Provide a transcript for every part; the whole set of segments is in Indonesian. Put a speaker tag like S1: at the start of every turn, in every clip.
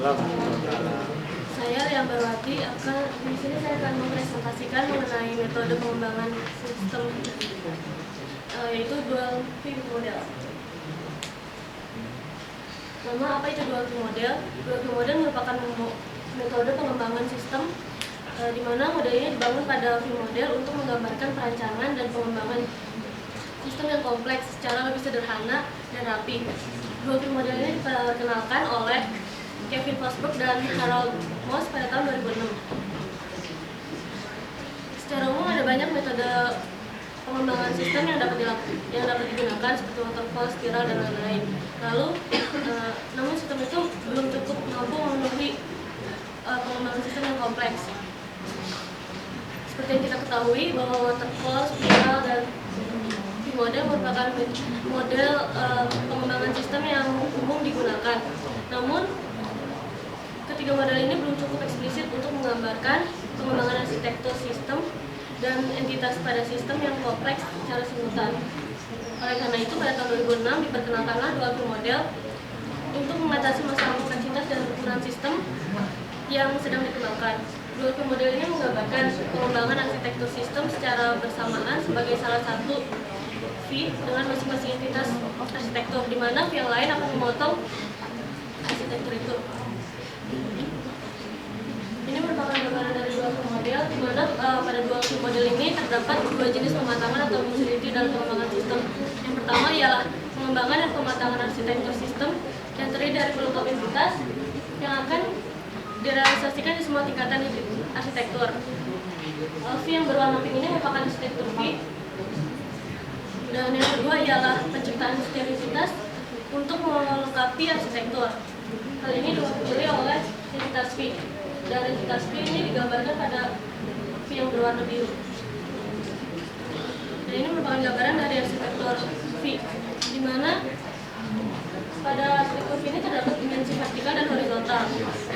S1: Malam, saudara.
S2: Saya Lia Barwati di sini saya akan mempresentasikan mengenai metode pengembangan sistem yaitu dual view model. Nama apa itu dual view model? Dual view model merupakan metode pengembangan sistem di mana model ini dibangun pada view model untuk menggambarkan perancangan dan pengembangan sistem yang kompleks secara lebih sederhana dan rapi. Dual view model ini diperkenalkan oleh Kevin Forsberg dan Harold Moss pada tahun 2006. Secara umum ada banyak metode pengembangan sistem yang dapat digunakan seperti waterfall, spiral, dan lain-lain. Lalu, namun sistem itu belum cukup mampu memenuhi pengembangan sistem yang kompleks. Seperti yang kita ketahui bahwa waterfall, spiral, dan model merupakan model pengembangan sistem yang umum digunakan. Namun, ketiga model ini belum cukup eksplisit untuk menggambarkan pengembangan arsitektur sistem dan entitas pada sistem yang kompleks secara simultan. Oleh karena itu, pada tahun 2006 diperkenalkanlah dual view model untuk mengatasi masalah kompleksitas dan ukuran sistem yang sedang dikembangkan. Dual view model ini menggambarkan pengembangan arsitektur sistem secara bersamaan sebagai salah satu view dengan masing-masing entitas arsitektur, di mana view yang lain akan memotong arsitektur itu. Ini merupakan gambaran dari dual view model, di mana pada dual view model ini terdapat dua jenis pematangan atau maturity dalam pengembangan sistem. Yang pertama ialah pengembangan dan pematangan arsitektur sistem yang terdiri dari pelengkap entitas yang akan direalisasikan di semua tingkatan arsitektur. View yang berwarna pink ini merupakan arsitektur view. Dan yang kedua ialah penciptaan setiap entitas untuk melengkapi arsitektur. Hal ini diwakili oleh entitas view. Dan entitas view ini digambarkan pada view yang berwarna biru. Dan ini merupakan gambaran dari arsitektur view, di mana pada arsitektur view ini terdapat dimensi vertikal dan horizontal.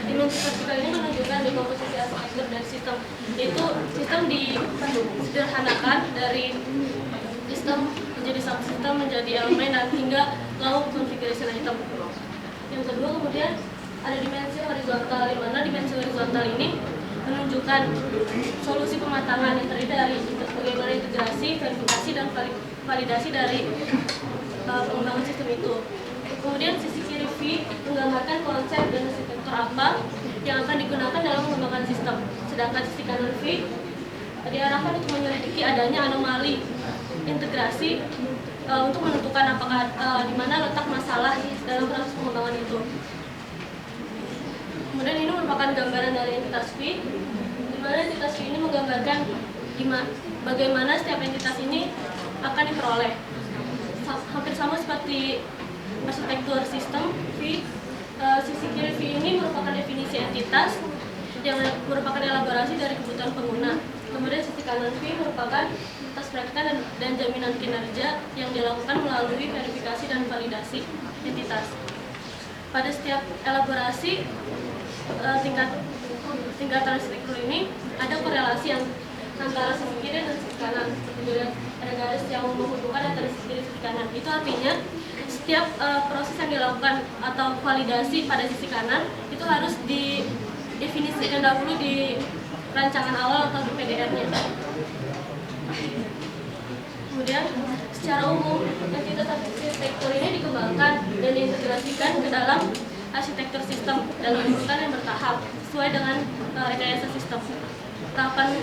S2: Dimensi vertikal ini menunjukkan dekomposisi arsitektur dari sistem, yaitu sistem disederhanakan dari sistem menjadi subsistem, menjadi elemen, dan hingga lalu configuration item. Yang kedua kemudian ada dimensi horizontal, di mana dimensi horizontal ini menunjukkan solusi pematangan yang terdiri dari bagaimana integrasi, verifikasi, dan validasi dari pengembangan sistem itu. Kemudian sisi kiri V menggambarkan konsep dan arsitektur apa yang akan digunakan dalam pengembangan sistem. Sedangkan sisi kanan V diarahkan untuk menyelidiki adanya anomali integrasi untuk menentukan apakah di mana letak masalah dalam proses pengembangan itu. Kemudian ini merupakan gambaran dari entitas V, di mana entitas V ini menggambarkan bagaimana setiap entitas ini akan diperoleh. Hampir sama seperti arsitektur sistem V, sisi kiri V ini merupakan definisi entitas yang merupakan elaborasi dari kebutuhan pengguna. Kemudian sisi kanan V merupakan tes praktek dan jaminan kinerja yang dilakukan melalui verifikasi dan validasi entitas. Pada setiap elaborasi tingkat arsitektur ini ada korelasi yang antara sisi kiri dan sisi kanan. Kemudian ada garis yang menghubungkan antara sisi kiri dan sisi kanan. Itu artinya setiap proses yang dilakukan atau validasi pada sisi kanan itu harus didefinisikan dahulu di rancangan awal atau di PDR-nya. Kemudian secara umum entitas arsitektur ini dikembangkan dan diintegrasikan ke dalam arsitektur sistem dalam urutan yang bertahap sesuai dengan rekayasa sistem. Tahapan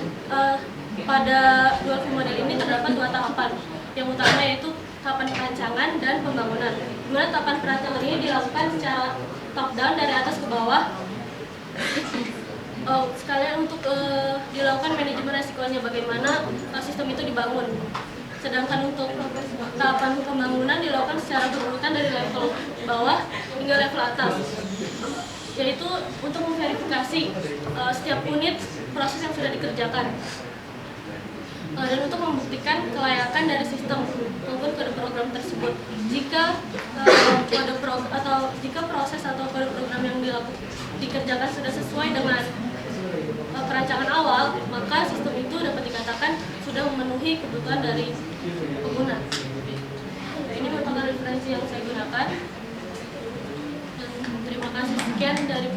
S2: pada dual view model ini terdapat dua tahapan. Yang utama yaitu tahapan perancangan dan pembangunan. Di mana tahapan perancangan ini dilakukan secara top down dari atas ke bawah. Sekalian untuk dilakukan manajemen resikonya, bagaimana sistem itu dibangun. Sedangkan untuk tahapan pembangunan dilakukan secara berurutan dari level bawah hingga level atas, yaitu untuk memverifikasi setiap unit proses yang sudah dikerjakan dan untuk membuktikan kelayakan dari sistem maupun kode program tersebut. Jika jika proses atau kode program yang dikerjakan sudah sesuai dengan perancangan awal, maka sistem itu dapat dikatakan sudah memenuhi kebutuhan dari pengguna. Ini merupakan referensi yang saya gunakan. Dan terima kasih, sekian dari